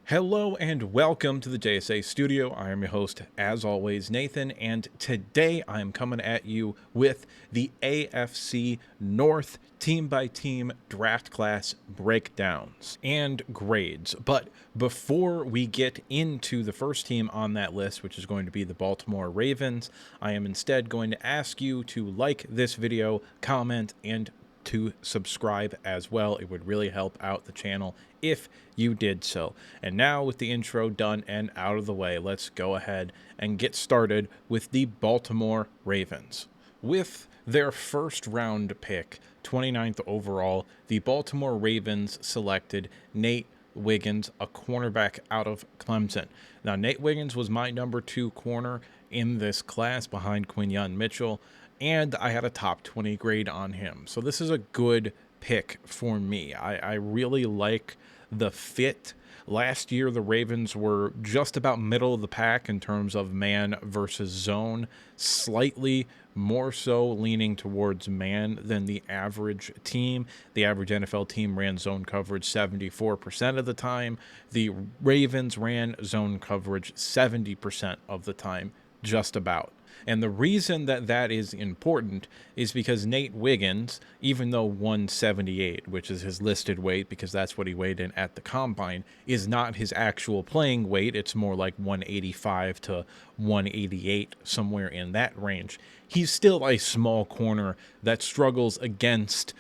Hello and welcome to the JSA studio. I am your host, as always, Nathan, and today I am coming at you with the AFC North team-by-team draft class breakdowns and grades. But before we get into the first team on that list, which is going to be the Baltimore Ravens, I am instead going to ask you to like this video, comment, and to subscribe as well. It would really help out the channel if you did so. And now, with the intro done and out of the way, let's go ahead and get started with the Baltimore Ravens. With their first round pick, 29th overall, the Baltimore Ravens selected Nate Wiggins, a cornerback out of Clemson. Now, Nate Wiggins was my number 2 corner in this class behind Quinyon Mitchell, and I had a top 20 grade on him. So this is a good pick for me. I really like the fit. Last year, the Ravens were just about middle of the pack in terms of man versus zone, slightly more so leaning towards man than the average team. The average NFL team ran zone coverage 74% of the time. The Ravens ran zone coverage 70% of the time, just about. And the reason that that is important is because Nate Wiggins, even though 178, which is his listed weight because that's what he weighed in at the combine, is not his actual playing weight. It's more like 185 to 188, somewhere in that range. He's still a small corner that struggles against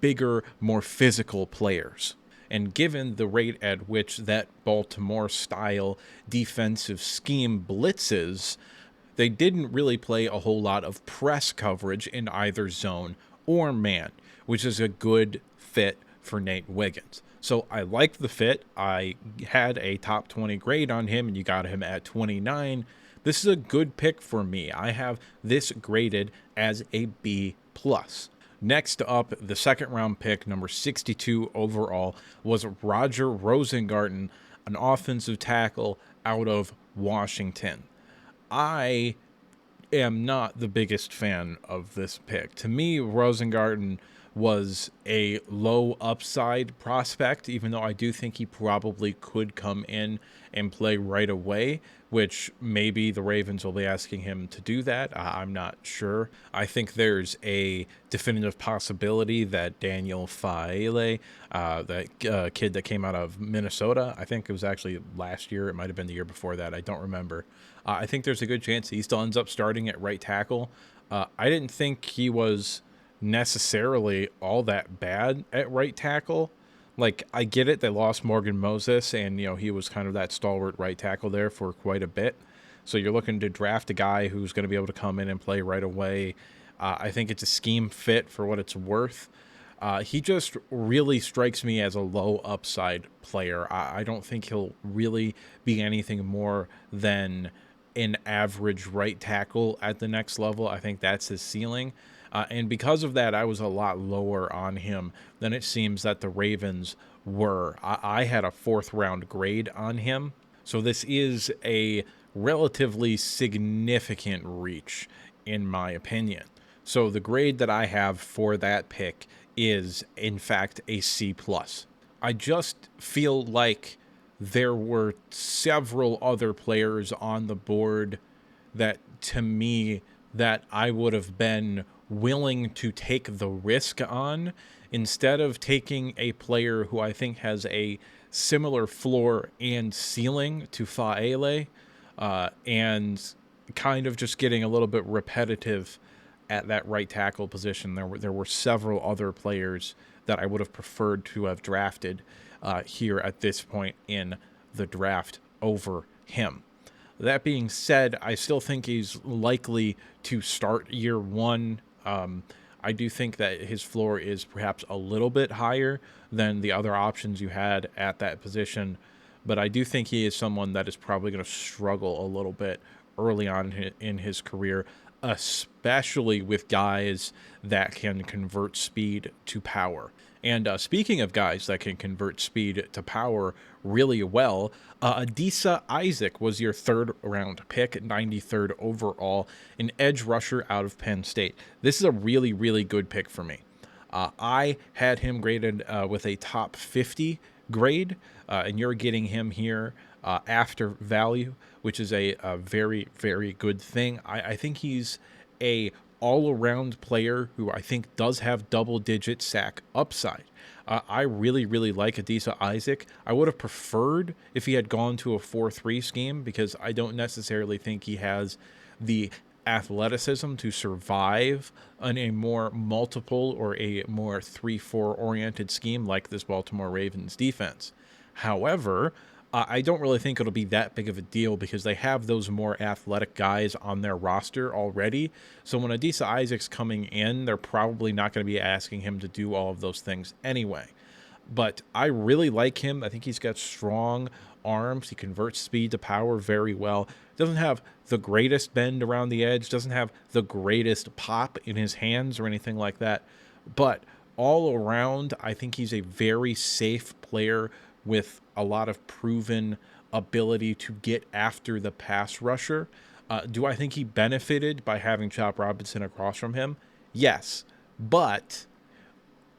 bigger, more physical players. And given the rate at which that Baltimore-style defensive scheme blitzes, they didn't really play a whole lot of press coverage in either zone or man, which is a good fit for Nate Wiggins. So I like the fit. I had a top 20 grade on him, and you got him at 29. This is a good pick for me. I have this graded as a B+. Next up, the second round pick, number 62 overall, was Roger Rosengarten, an offensive tackle out of Washington. I am not the biggest fan of this pick. To me, Rosengarten was a low upside prospect, even though I do think he probably could come in and play right away, which maybe the Ravens will be asking him to do that. I'm not sure. I think there's a definitive possibility that Daniel Faile, that kid that came out of Minnesota, I think it was actually last year, it might have been the year before that, I don't remember. I think there's a good chance he still ends up starting at right tackle. I didn't think he was necessarily all that bad at right tackle. Like, I get it, they lost Morgan Moses, and, he was kind of that stalwart right tackle there for quite a bit. So you're looking to draft a guy who's going to be able to come in and play right away. I think it's a scheme fit for what it's worth. He just really strikes me as a low upside player. I don't think he'll really be anything more than an average right tackle at the next level. I think that's his ceiling. And because of that, I was a lot lower on him than it seems that the Ravens were. I had a 4th round grade on him. So this is a relatively significant reach, in my opinion. So the grade that I have for that pick is, in fact, a C+. I just feel like there were several other players on the board that, to me, that I would have been willing to take the risk on instead of taking a player who I think has a similar floor and ceiling to Faile, and kind of just getting a little bit repetitive at that right tackle position. There were several other players that I would have preferred to have drafted here at this point in the draft over him. That being said, I still think he's likely to start year one. I do think that his floor is perhaps a little bit higher than the other options you had at that position, but I do think he is someone that is probably going to struggle a little bit early on in his career, especially with guys that can convert speed to power. And speaking of guys that can convert speed to power really well, Adisa Isaac was your 3rd round pick, 93rd overall, an edge rusher out of Penn State. This is a really good pick for me. I had him graded with a top 50 grade, and you're getting him here after value, which is a very, very good thing. I think he's a all-around player who I think does have double-digit sack upside. I really, really like Adisa Isaac. I would have preferred if he had gone to a 4-3 scheme because I don't necessarily think he has the athleticism to survive in a more multiple or a more 3-4 oriented scheme like this Baltimore Ravens defense. However, I don't really think it'll be that big of a deal because they have those more athletic guys on their roster already. So when Adisa Isaac's coming in, they're probably not going to be asking him to do all of those things anyway. But I really like him. I think he's got strong arms. He converts speed to power very well. Doesn't have the greatest bend around the edge. Doesn't have the greatest pop in his hands or anything like that. But all around, I think he's a very safe player with a lot of proven ability to get after the pass rusher. Do I think he benefited by having Chop Robinson across from him? Yes. But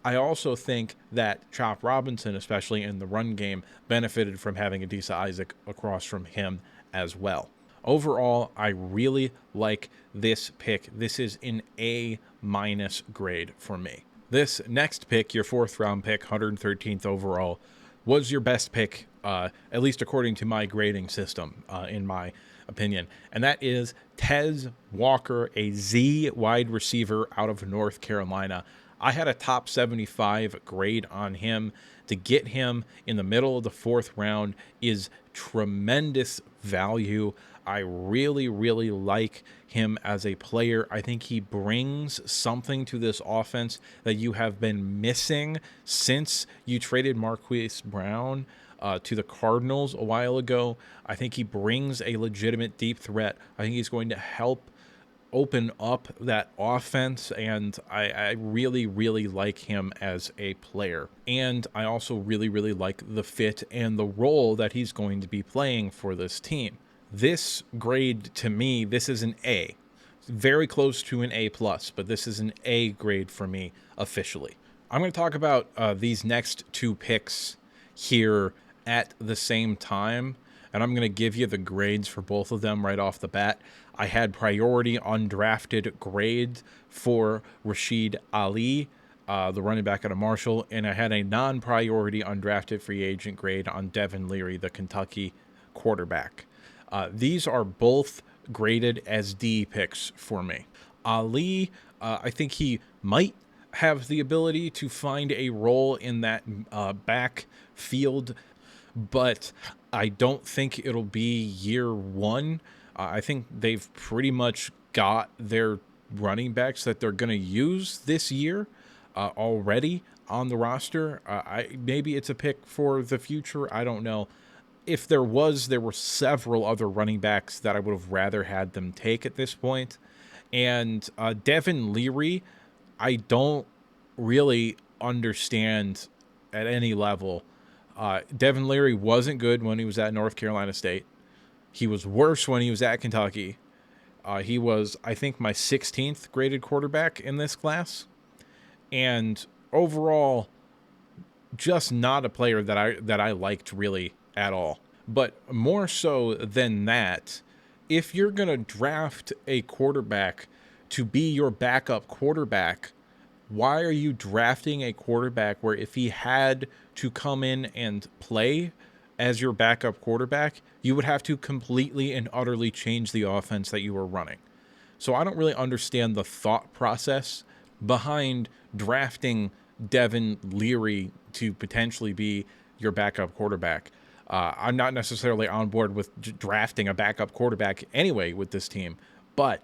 I also think that Chop Robinson, especially in the run game, benefited from having Adisa Isaac across from him as well. Overall, I really like this pick. This is an A- grade for me. This next pick, your 4th round pick, 113th overall, was your best pick, at least according to my grading system, in my opinion. And that is Tez Walker, a Z wide receiver out of North Carolina. I had a top 75 grade on him. To get him in the middle of the 4th round is tremendous value. I really, really like him as a player. I think he brings something to this offense that you have been missing since you traded Marquise Brown to the Cardinals a while ago. I think he brings a legitimate deep threat. I think he's going to help open up that offense, and I really, really like him as a player. And I also really, really like the fit and the role that he's going to be playing for this team. This grade, to me, this is an A. Very close to an A+, but this is an A grade for me officially. I'm going to talk about these next 2 picks here at the same time, and I'm going to give you the grades for both of them right off the bat. I had priority undrafted grade for Rashid Ali, the running back out of Marshall, and I had a non-priority undrafted free agent grade on Devin Leary, the Kentucky quarterback. These are both graded as D picks for me. Ali, I think he might have the ability to find a role in that backfield, but I don't think it'll be year 1. I think they've pretty much got their running backs that they're going to use this year already on the roster. Maybe it's a pick for the future. I don't know. If there were several other running backs that I would have rather had them take at this point. And Devin Leary, I don't really understand at any level. Devin Leary wasn't good when he was at North Carolina State. He was worse when he was at Kentucky. He was, I think, my 16th graded quarterback in this class. And overall, just not a player that I liked really at all. But more so than that, if you're going to draft a quarterback to be your backup quarterback, why are you drafting a quarterback where if he had to come in and play as your backup quarterback, you would have to completely and utterly change the offense that you were running? So I don't really understand the thought process behind drafting Devin Leary to potentially be your backup quarterback. I'm not necessarily on board with drafting a backup quarterback anyway with this team, but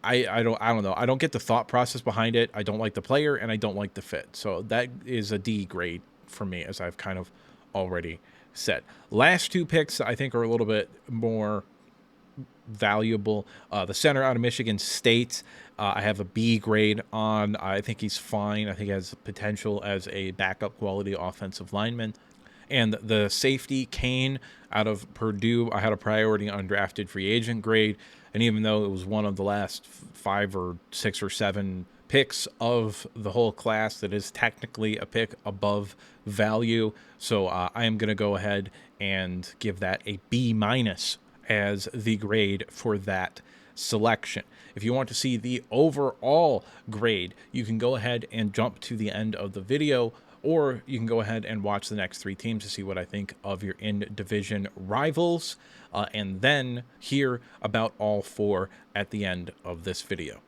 I don't know. I don't get the thought process behind it. I don't like the player, and I don't like the fit. So that is a D grade for me, as I've kind of already said. Last 2 picks I think are a little bit more valuable. The center out of Michigan State, I have a B grade on. I think he's fine. I think he has potential as a backup quality offensive lineman. And the safety, Kane, out of Purdue, I had a priority undrafted free agent grade. And even though it was one of the last 5 or 6 or 7 picks of the whole class that is technically a pick above value. So I am going to go ahead and give that a B- as the grade for that selection. If you want to see the overall grade, you can go ahead and jump to the end of the video, or you can go ahead and watch the next three teams to see what I think of your in-division rivals, and then hear about all four at the end of this video.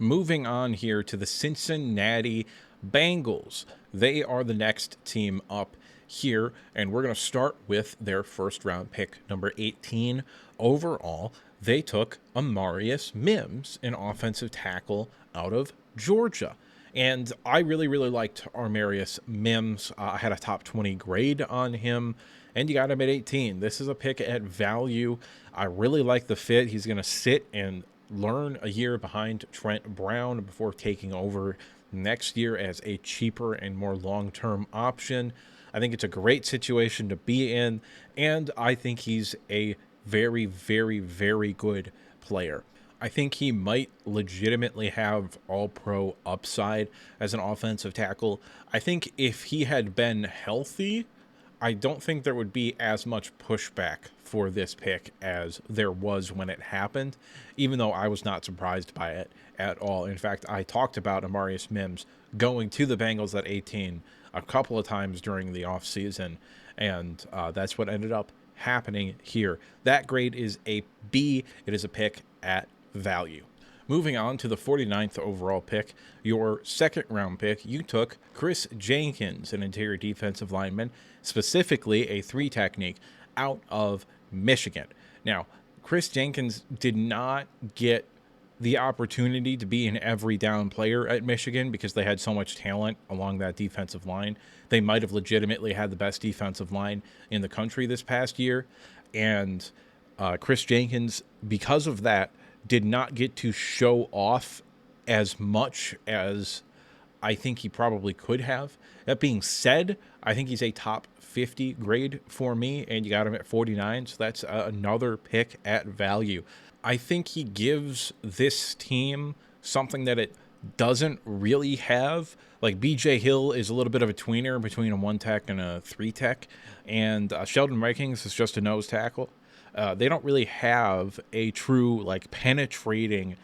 Moving on here to the Cincinnati Bengals. They are the next team up here, and we're going to start with their first round pick, number 18 overall. They took Amarius Mims, an offensive tackle out of Georgia. And I really liked Amarius Mims. I had a top 20 grade on him, and you got him at 18. This is a pick at value. I really like the fit. He's going to sit and learn a year behind Trent Brown before taking over next year as a cheaper and more long-term option. I think it's a great situation to be in, and I think he's a very good player. I think he might legitimately have all-pro upside as an offensive tackle. I think if he had been healthy, I don't think there would be as much pushback for this pick as there was when it happened, even though I was not surprised by it at all. In fact, I talked about Amarius Mims going to the Bengals at 18 a couple of times during the offseason, and that's what ended up happening here. That grade is a B. It is a pick at value. Moving on to the 49th overall pick, your second round pick, you took Chris Jenkins, an interior defensive lineman, specifically a 3 technique out of Michigan. Now, Chris Jenkins did not get the opportunity to be an every down player at Michigan because they had so much talent along that defensive line. They might have legitimately had the best defensive line in the country this past year. And Chris Jenkins, because of that, did not get to show off as much as I think he probably could have. That being said, I think he's a top 50 grade for me, and you got him at 49, so that's another pick at value. I think he gives this team something that it doesn't really have. Like, BJ Hill is a little bit of a tweener between a 1 tech and a 3 tech, and Sheldon Rankings is just a nose tackle. They don't really have a true, like, penetrating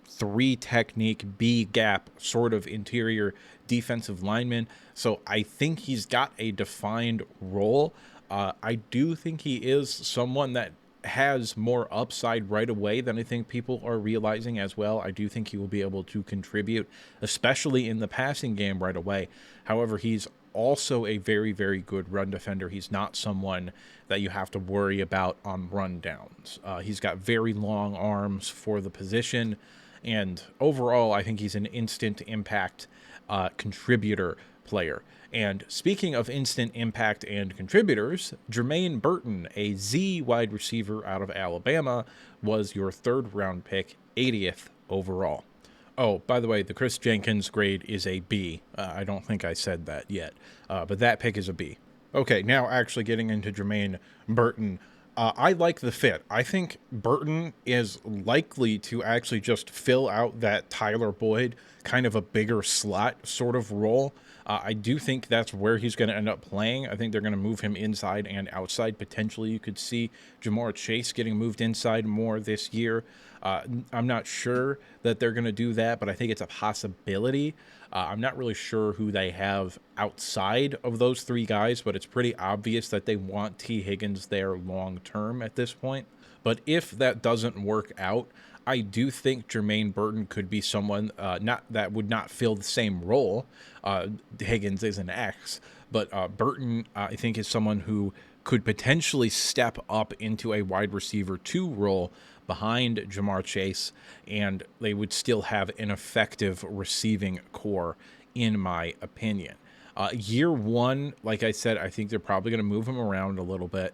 3 technique B gap sort of interior defensive lineman. So I think he's got a defined role. I do think he is someone that has more upside right away than I think people are realizing as well. I do think he will be able to contribute, especially in the passing game right away. However, he's also a very good run defender. He's not someone that you have to worry about on run downs. He's got very long arms for the position, and overall, I think he's an instant impact contributor player. And speaking of instant impact and contributors, Jermaine Burton, a Z wide receiver out of Alabama, was your 3rd round pick, 80th overall. Oh, by the way, the Chris Jenkins grade is a B. I don't think I said that yet, but that pick is a B. Okay, now actually getting into Jermaine Burton. I like the fit. I think Burton is likely to actually just fill out that Tyler Boyd kind of a bigger slot sort of role. I do think that's where he's going to end up playing. I think they're going to move him inside and outside. Potentially, you could see Jamar Chase getting moved inside more this year. I'm not sure that they're going to do that, but I think it's a possibility. I'm not really sure who they have outside of those 3 guys, but it's pretty obvious that they want T. Higgins there long term at this point. But if that doesn't work out, I do think Jermaine Burton could be someone that would not fill the same role. Higgins is an X, but Burton, I think, is someone who could potentially step up into a wide receiver 2 role behind Jamar Chase, and they would still have an effective receiving core, in my opinion. Year 1, like I said, I think they're probably going to move him around a little bit.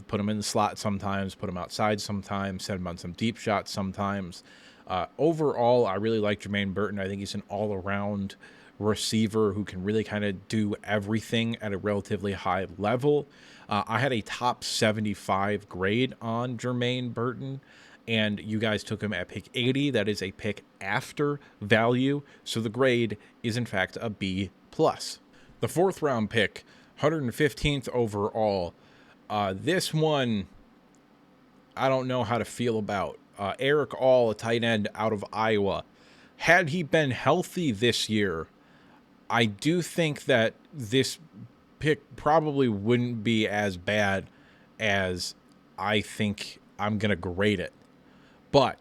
Put him in the slot sometimes, put him outside sometimes, send him on some deep shots sometimes. Overall, I really like Jermaine Burton. I think he's an all-around receiver who can really kind of do everything at a relatively high level. I had a top 75 grade on Jermaine Burton, and you guys took him at pick 80. That is a pick after value, so the grade is in fact a B+. The 4th round pick, 115th overall. This one, I don't know how to feel about. Eric All, a tight end out of Iowa. Had he been healthy this year, I do think that this pick probably wouldn't be as bad as I think I'm going to grade it. But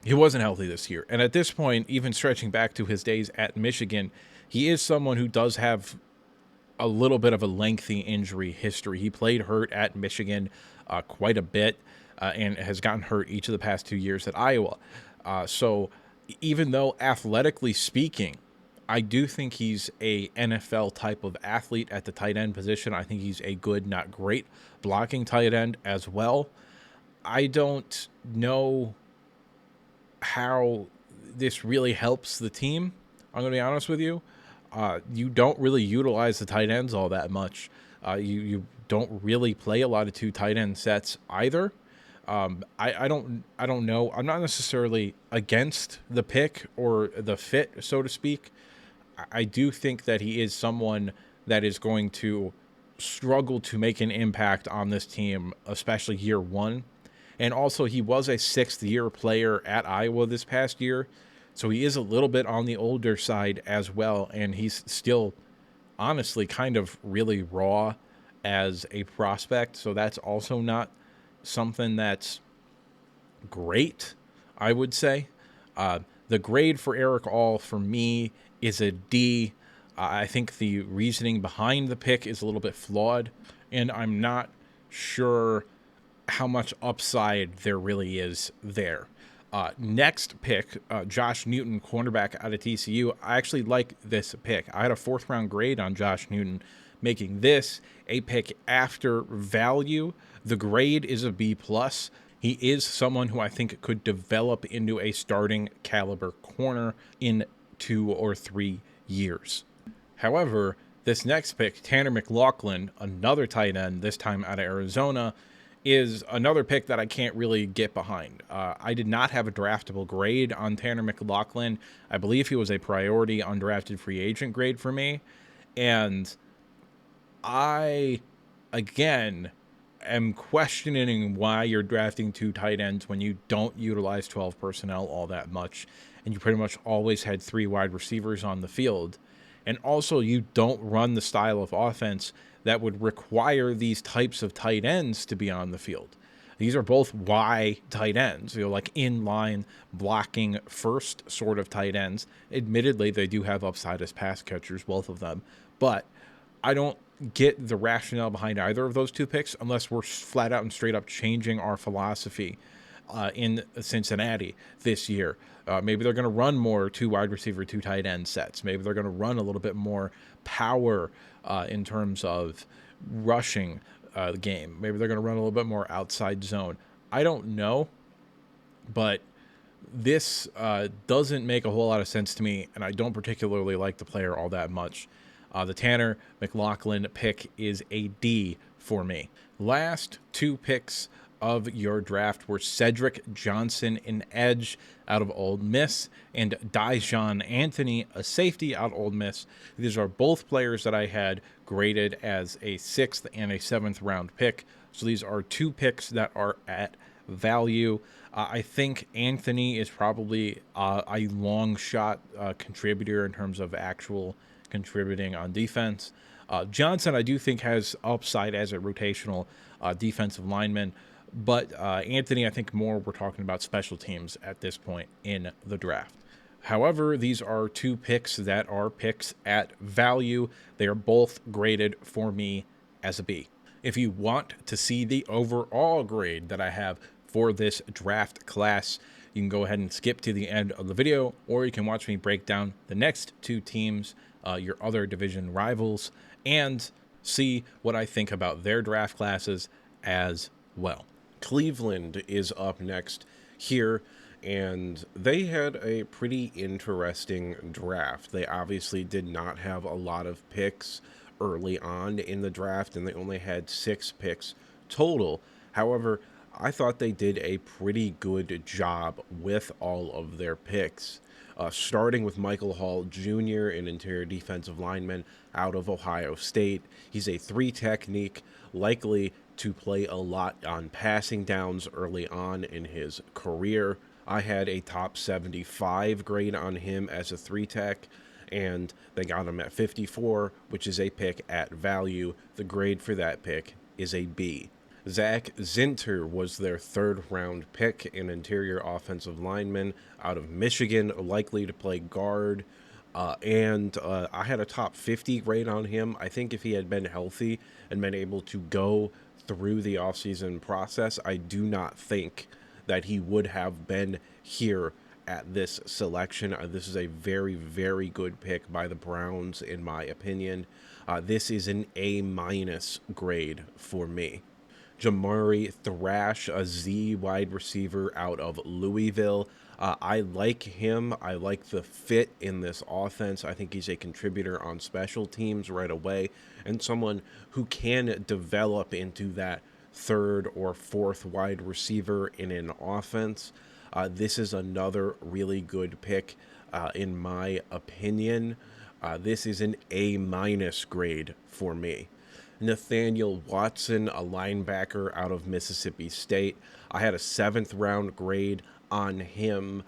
he wasn't healthy this year. And at this point, even stretching back to his days at Michigan, he is someone who does have a little bit of a lengthy injury history. He played hurt at Michigan quite a bit and has gotten hurt each of the past 2 years at Iowa. So even though athletically speaking, I do think he's a NFL type of athlete at the tight end position. I think he's a good, not great, blocking tight end as well. I don't know how this really helps the team. I'm going to be honest with you. You don't really utilize the tight ends all that much. You don't really play a lot of 2 tight end sets either. I don't know. I'm not necessarily against the pick or the fit, so to speak. I do think that he is someone that is going to struggle to make an impact on this team, especially year one. And also, he was a 6th-year player at Iowa this past year, so he is a little bit on the older side as well, and he's still, honestly, kind of really raw as a prospect, so that's also not something that's great, I would say. The grade for Eric All, for me, is a D. I think the reasoning behind the pick is a little bit flawed, and I'm not sure how much upside there really is there. Next pick, Josh Newton, cornerback out of TCU. I actually like this pick. I had a 4th round grade on Josh Newton, making this a pick after value. The grade is a B+. He is someone who I think could develop into a starting caliber corner in 2 or 3 years. However, this next pick, Tanner McLaughlin, another tight end, this time out of Arizona, is another pick that I can't really get behind. I did not have a draftable grade on Tanner McLaughlin. I believe he was a priority undrafted free agent grade for me. And I, again, am questioning why you're drafting 2 tight ends when you don't utilize 12 personnel all that much. And you pretty much always had 3 wide receivers on the field. And also, you don't run the style of offense that would require these types of tight ends to be on the field. These are both Y tight ends, like in-line blocking first sort of tight ends. Admittedly, they do have upside as pass catchers, both of them. But I don't get the rationale behind either of those 2 picks unless we're flat out and straight up changing our philosophy in Cincinnati this year. Maybe they're going to run more 2 wide receiver, 2 tight end sets. Maybe they're going to run a little bit more power in terms of rushing the game. Maybe they're going to run a little bit more outside zone. I don't know, but this doesn't make a whole lot of sense to me, and I don't particularly like the player all that much. The Tanner McLaughlin pick is a D for me. Last 2 picks of your draft were Cedric Johnson, an edge out of Ole Miss, and Dijon Anthony, a safety out of Ole Miss. These are both players that I had graded as a 6th and a 7th round pick. So these are 2 picks that are at value. I think Anthony is probably a long shot contributor in terms of actual contributing on defense. Johnson, I do think, has upside as a rotational defensive lineman. But Anthony, I think more we're talking about special teams at this point in the draft. However, these are 2 picks that are picks at value. They are both graded for me as a B. If you want to see the overall grade that I have for this draft class, you can go ahead and skip to the end of the video, or you can watch me break down the next 2 teams, your other division rivals, and see what I think about their draft classes as well. Cleveland is up next here, and they had a pretty interesting draft. They obviously did not have a lot of picks early on in the draft, and they only had 6 picks total. However, I thought they did a pretty good job with all of their picks. Starting with Michael Hall Jr., an interior defensive lineman out of Ohio State. He's a 3 technique, likely to play a lot on passing downs early on in his career. I had a top 75 grade on him as a 3 tech, and they got him at 54, which is a pick at value. The grade for that pick is a B. Zak Zinter was their 3rd-round pick, an interior offensive lineman out of Michigan, likely to play guard. And I had a top 50 grade on him. I think if he had been healthy and been able to go through the offseason process, I do not think that he would have been here at this selection. This is a very, very good pick by the Browns, in my opinion. This is an A- grade for me. Jamari Thrash, a Z wide receiver out of Louisville. I like him. I like the fit in this offense. I think he's a contributor on special teams right away, and someone who can develop into that 3rd or 4th wide receiver in an offense. This is another really good pick, in my opinion. This is an A- grade for me. Nathaniel Watson, a linebacker out of Mississippi State. I had a 7th-round grade on him.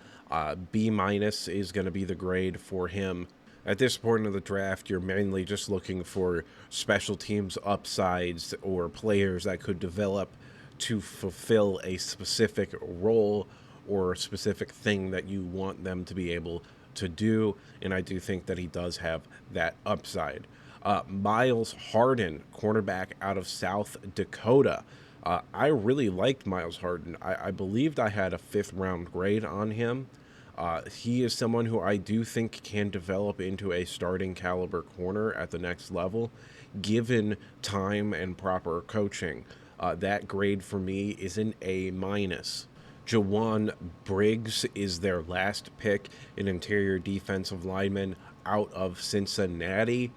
B- is going to be the grade for him. At this point of the draft, you're mainly just looking for special teams upsides or players that could develop to fulfill a specific role or a specific thing that you want them to be able to do, and I do think that he does have that upside. Miles Harden, cornerback out of South Dakota. I really liked Miles Harden. I believed I had a 5th-round grade on him. He is someone who I do think can develop into a starting caliber corner at the next level, given time and proper coaching. That grade for me is an A-. Jawan Briggs is their last pick, an interior defensive lineman out of Cincinnati.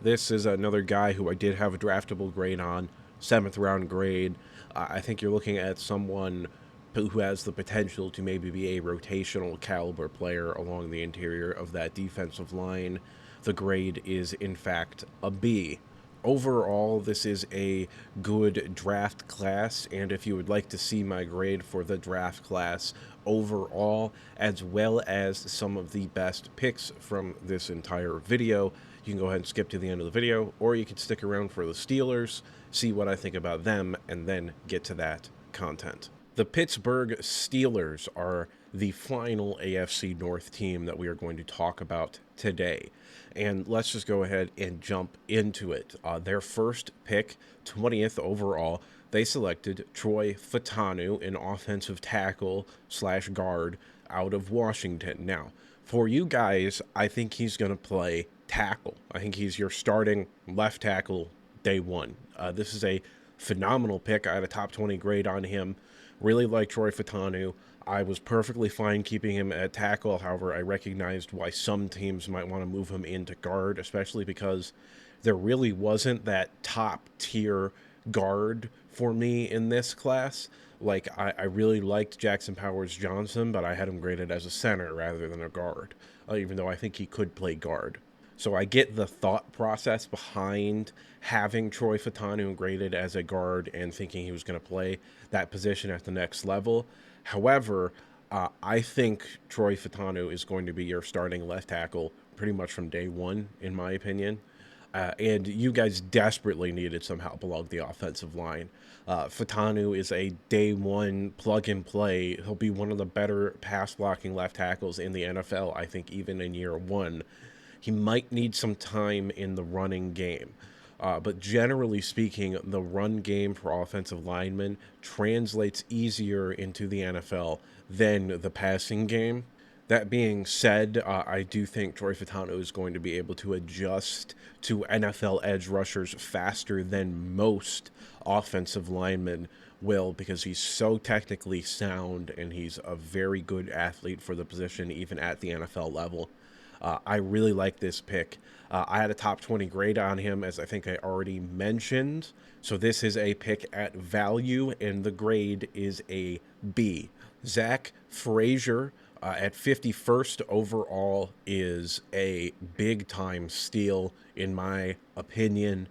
This is another guy who I did have a draftable grade on, 7th-round grade. I think you're looking at someone who has the potential to maybe be a rotational caliber player along the interior of that defensive line. The grade is, in fact, a B. Overall, this is a good draft class, and if you would like to see my grade for the draft class overall, as well as some of the best picks from this entire video, you can go ahead and skip to the end of the video, or you can stick around for the Steelers, see what I think about them, and then get to that content. The Pittsburgh Steelers are the final AFC North team that we are going to talk about today. And let's just go ahead and jump into it. Their first pick, 20th overall, they selected Troy Fatanu, an offensive tackle / guard out of Washington. Now, for you guys, I think he's going to play tackle. I think he's your starting left tackle day one. This is a phenomenal pick. I had a top 20 grade on him. Really like Troy Fatanu. I was perfectly fine keeping him at tackle. However, I recognized why some teams might want to move him into guard, especially because there really wasn't that top tier guard for me in this class. Like, I really liked Jackson Powers Johnson, but I had him graded as a center rather than a guard, even though I think he could play guard. So I get the thought process behind having Troy Fatanu graded as a guard and thinking he was going to play that position at the next level. However, I think Troy Fatanu is going to be your starting left tackle pretty much from day one, in my opinion. And you guys desperately needed some help along the offensive line. Fatanu is a day one plug and play. He'll be one of the better pass blocking left tackles in the NFL, I think, even in year one. He might need some time in the running game. But generally speaking, the run game for offensive linemen translates easier into the NFL than the passing game. That being said, I do think Troy Fatanu is going to be able to adjust to NFL edge rushers faster than most offensive linemen will, because he's so technically sound and he's a very good athlete for the position, even at the NFL level. I really like this pick. I had a top 20 grade on him, as I think I already mentioned. So this is a pick at value, and the grade is a B. Zach Frazier at 51st overall is a big time steal, in my opinion.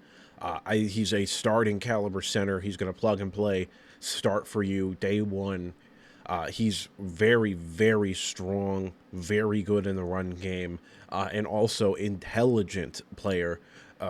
He's a starting caliber center. He's going to plug and play, start for you day one. He's very, very strong, very good in the run game, and also intelligent player.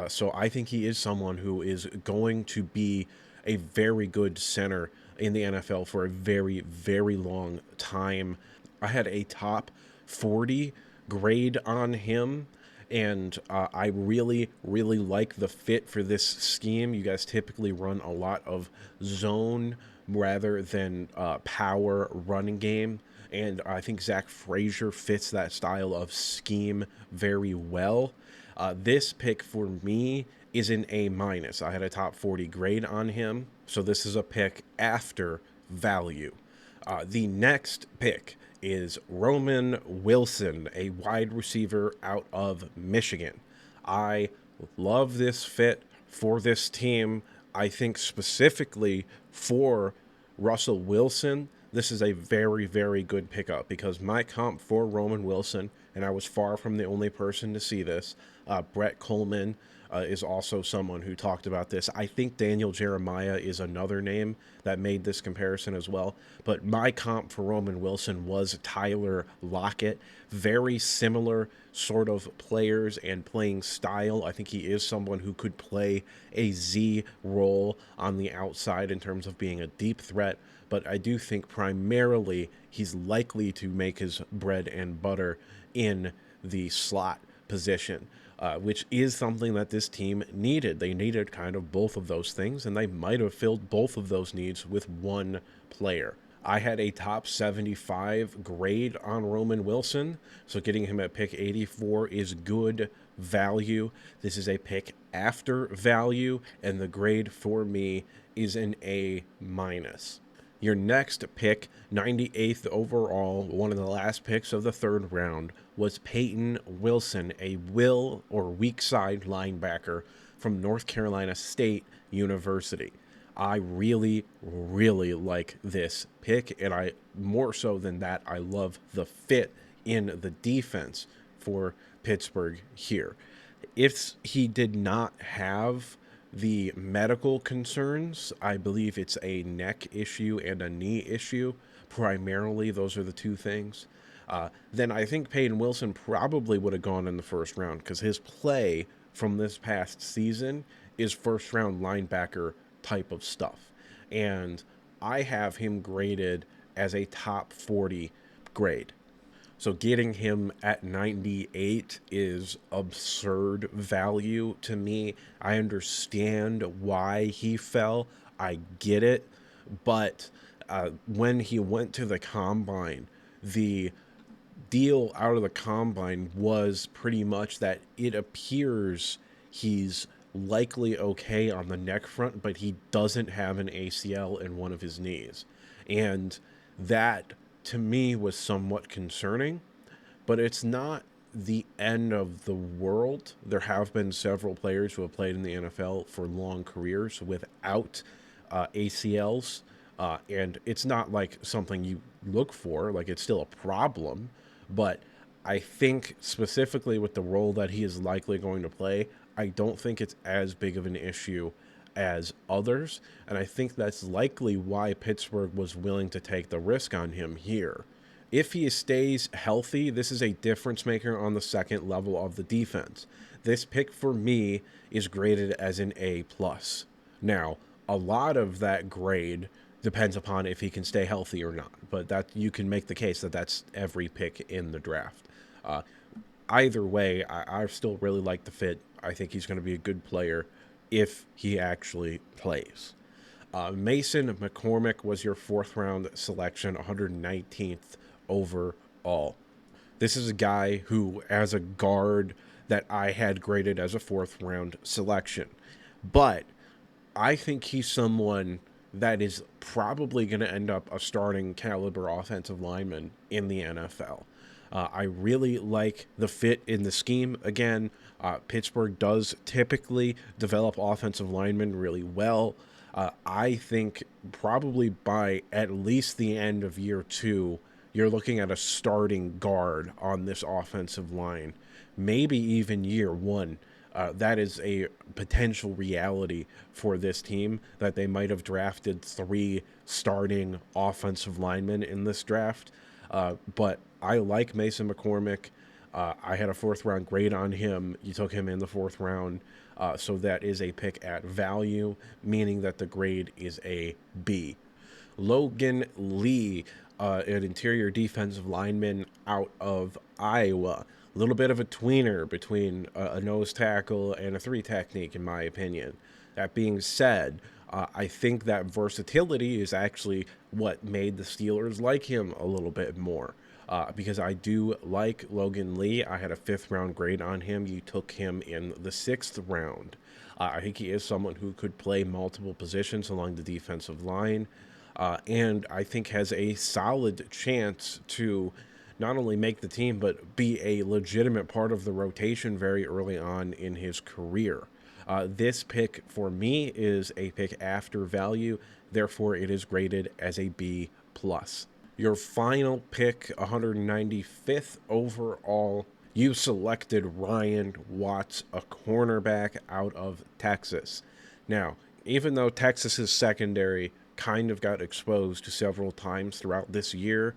So I think he is someone who is going to be a very good center in the NFL for a very, very long time. I had a top 40 grade on him, and I really, really like the fit for this scheme. You guys typically run a lot of zone rather than power running game, and I think Zach Frazier fits that style of scheme very well. This pick for me is an A minus. I had a top 40 grade on him, so this is a pick after value. The next pick is Roman Wilson, a wide receiver out of Michigan. I love this fit for this team. I think specifically for Russell Wilson, this is a very, very good pickup because my comp for Roman Wilson, and I was far from the only person to see this, Brett Coleman is also someone who talked about this. I think Daniel Jeremiah is another name that made this comparison as well. But my comp for Roman Wilson was Tyler Lockett. Very similar sort of players and playing style. I think he is someone who could play a Z role on the outside in terms of being a deep threat. But I do think primarily he's likely to make his bread and butter in the slot position. Which is something that this team needed. They needed kind of both of those things, and they might have filled both of those needs with one player. I had a top 75 grade on Roman Wilson, so getting him at pick 84 is good value. This is a pick after value, and the grade for me is an A minus. Your next pick, 98th overall, one of the last picks of the third round, was Peyton Wilson, a will or weak side linebacker from North Carolina State University. I really, really like this pick, and I more so than that, I love the fit in the defense for Pittsburgh here. If he did not have the medical concerns, I believe it's a neck issue and a knee issue. Primarily, those are the two things. Then I think Peyton Wilson probably would have gone in the first round because his play from this past season is first round linebacker type of stuff. And I have him graded as a top 40 grade. So getting him at 98 is absurd value to me. I understand why he fell. I get it. But when he went to the combine, the deal out of the combine was pretty much that it appears he's likely okay on the neck front, but he doesn't have an ACL in one of his knees. And that, to me, was somewhat concerning, but it's not the end of the world. There have been several players who have played in the NFL for long careers without ACLs, and it's not like something you look for. Like, it's still a problem, but I think specifically with the role that he is likely going to play, I don't think it's as big of an issue as others, and I think that's likely why Pittsburgh was willing to take the risk on him here. If he stays healthy, this is a difference maker on the second level of the defense. This pick for me is graded as an A+. Now, a lot of that grade depends upon if he can stay healthy or not, but that you can make the case that that's every pick in the draft. Either way, I still really like the fit. I think he's going to be a good player if he actually plays. Mason McCormick was your fourth round selection, 119th overall. This is a guy who, as a guard, that I had graded as a fourth round selection. But I think he's someone that is probably going to end up a starting caliber offensive lineman in the NFL. I really like the fit in the scheme. Again, Pittsburgh does typically develop offensive linemen really well. I think probably by at least the end of year 2, you're looking at a starting guard on this offensive line. Maybe even year 1. That is a potential reality for this team, that they might have drafted 3 starting offensive linemen in this draft. But I like Mason McCormick. I had a 4th-round grade on him. You took him in the 4th round. So that is a pick at value, meaning that the grade is a B. Logan Lee, an interior defensive lineman out of Iowa. A little bit of a tweener between a nose tackle and a 3 technique, in my opinion. That being said, I think that versatility is actually what made the Steelers like him a little bit more. Because I do like Logan Lee. I had a 5th-round grade on him. You took him in the 6th round. I think he is someone who could play multiple positions along the defensive line, and I think has a solid chance to not only make the team, but be a legitimate part of the rotation very early on in his career. This pick for me is a pick after value, therefore it is graded as a B+. Your final pick, 195th overall, you selected Ryan Watts, a cornerback out of Texas. Now, even though Texas's secondary kind of got exposed several times throughout this year,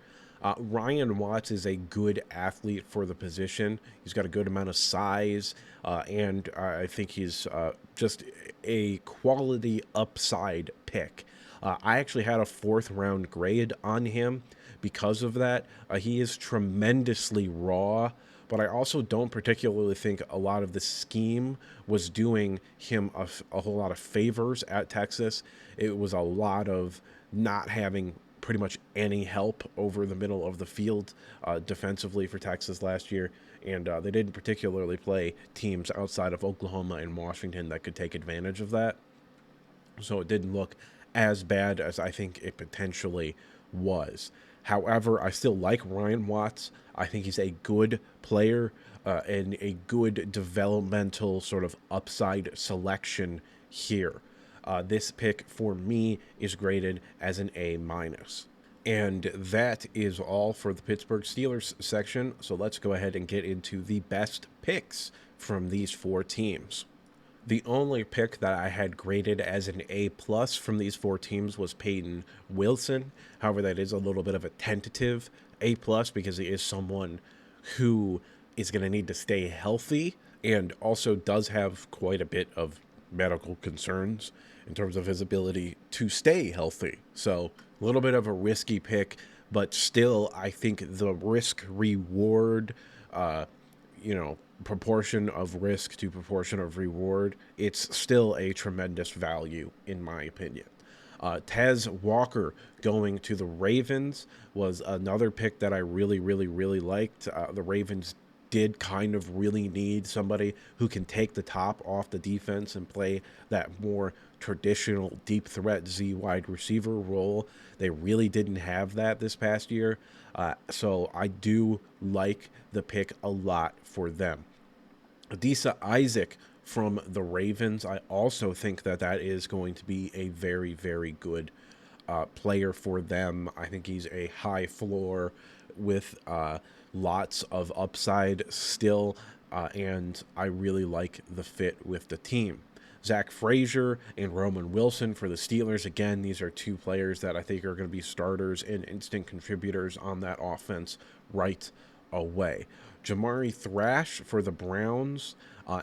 Ryan Watts is a good athlete for the position. He's got a good amount of size, and I think he's just a quality upside pick. I actually had a 4th-round grade on him because of that. He is tremendously raw, but I also don't particularly think a lot of the scheme was doing him a whole lot of favors at Texas. It was a lot of not having pretty much any help over the middle of the field defensively for Texas last year, and they didn't particularly play teams outside of Oklahoma and Washington that could take advantage of that. So it didn't look as bad as I think it potentially was. However, I still like Ryan Watts. I think he's a good player and a good developmental sort of upside selection here. This pick for me is graded as an A-. And that is all for the Pittsburgh Steelers section. So let's go ahead and get into the best picks from these 4 teams. The only pick that I had graded as an A+ from these 4 teams was Peyton Wilson. However, that is a little bit of a tentative A+ because he is someone who is going to need to stay healthy and also does have quite a bit of medical concerns in terms of his ability to stay healthy. So a little bit of a risky pick, but still I think the risk reward, proportion of risk to proportion of reward, it's still a tremendous value in my opinion. Tez Walker going to the Ravens was another pick that I really, really, really liked. The Ravens did kind of really need somebody who can take the top off the defense and play that more traditional deep threat Z wide receiver role. They really didn't have that this past year. So I do like the pick a lot for them. Adisa Isaac from the Ravens, I also think that that is going to be a very, very good player for them. I think he's a high floor with lots of upside still, and I really like the fit with the team. Zach Frazier and Roman Wilson for the Steelers. Again, these are 2 players that I think are going to be starters and instant contributors on that offense right away. Jamari Thrash for the Browns,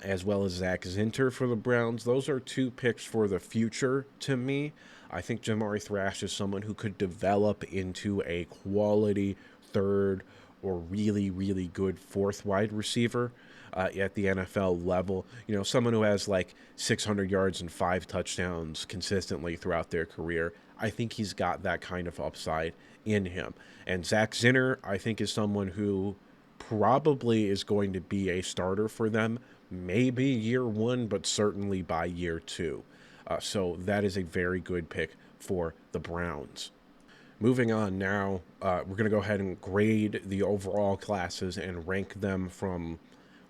as well as Zak Zinter for the Browns. Those are 2 picks for the future to me. I think Jamari Thrash is someone who could develop into a quality 3rd or really, really good 4th wide receiver at the NFL level. Someone who has like 600 yards and 5 touchdowns consistently throughout their career. I think he's got that kind of upside in him. And Zak Zinter, I think, is someone who probably is going to be a starter for them, maybe year 1, but certainly by year 2. So that is a very good pick for the Browns. moving on now, we're going to go ahead and grade the overall classes and rank them from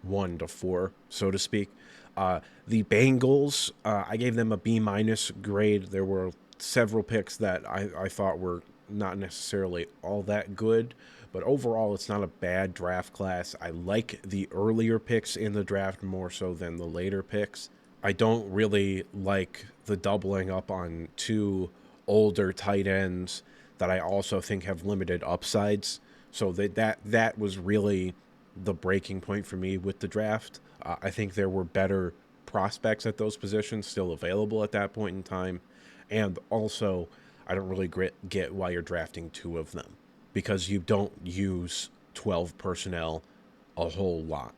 1 to 4, so to speak. The Bengals, I gave them a B minus grade. There were several picks that I thought were not necessarily all that good, but overall, it's not a bad draft class. I like the earlier picks in the draft more so than the later picks. I don't really like the doubling up on two older tight ends that I also think have limited upsides. So that was really the breaking point for me with the draft. I think there were better prospects at those positions still available at that point in time, and also I don't really get why you're drafting two of them because you don't use 12 personnel a whole lot.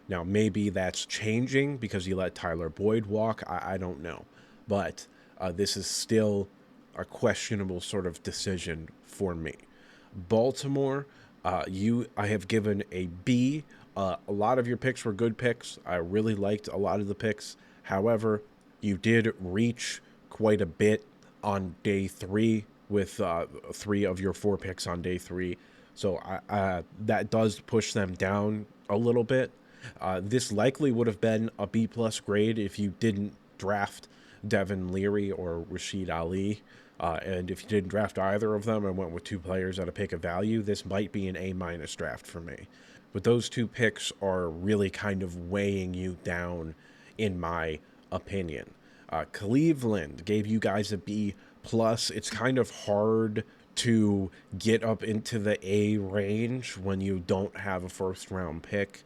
Now, maybe that's changing because you let Tyler Boyd walk. I don't know. But this is still a questionable sort of decision for me. Baltimore, I have given a B. A lot of your picks were good picks. I really liked a lot of the picks. However, you did reach quite a bit on day 3 with 3 of your 4 picks on day 3. So that does push them down a little bit. This likely would have been a B plus grade if you didn't draft Devin Leary or Rashid Ali. And if you didn't draft either of them and went with 2 players at a pick of value, this might be an A minus draft for me. But those 2 picks are really kind of weighing you down, in my opinion. Cleveland gave you guys a B plus. It's kind of hard to get up into the A range when you don't have a first round pick.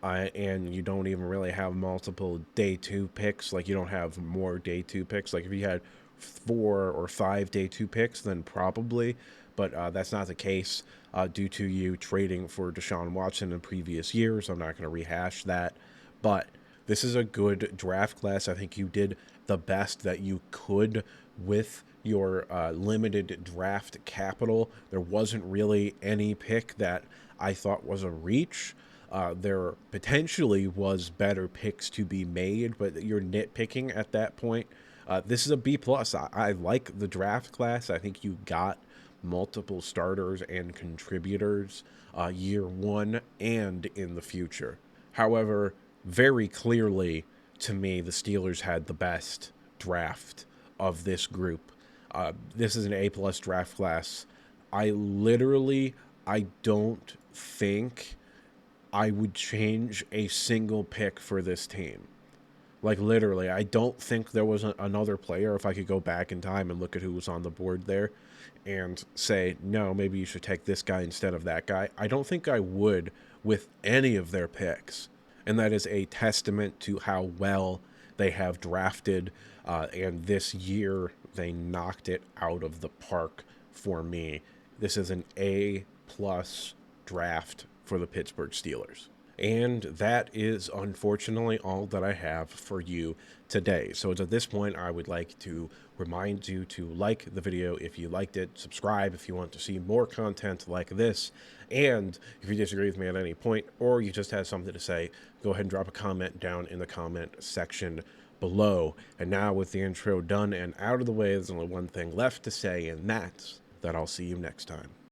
And you don't even really have multiple day 2 picks. Like, you don't have more day 2 picks. Like, if you had 4 or 5 day 2 picks, then probably. But that's not the case due to you trading for Deshaun Watson in previous years. I'm not going to rehash that. But this is a good draft class. I think you did the best that you could with your limited draft capital. There wasn't really any pick that I thought was a reach. There potentially was better picks to be made, but you're nitpicking at that point. This is a B plus. I like the draft class. I think you got multiple starters and contributors year 1 and in the future. However, very clearly to me, the Steelers had the best draft of this group. This is an A plus draft class. I don't think I would change a single pick for this team. Like, literally, I don't think there was another player, if I could go back in time and look at who was on the board there and say, no, maybe you should take this guy instead of that guy. I don't think I would with any of their picks. And that is a testament to how well they have drafted. And this year, they knocked it out of the park for me. This is an A plus draft for the Pittsburgh Steelers. And that is unfortunately all that I have for you today. So at this point, I would like to remind you to like the video if you liked it, subscribe if you want to see more content like this, and if you disagree with me at any point or you just have something to say, go ahead and drop a comment down in the comment section below. And now with the intro done and out of the way, there's only one thing left to say, and that's that I'll see you next time.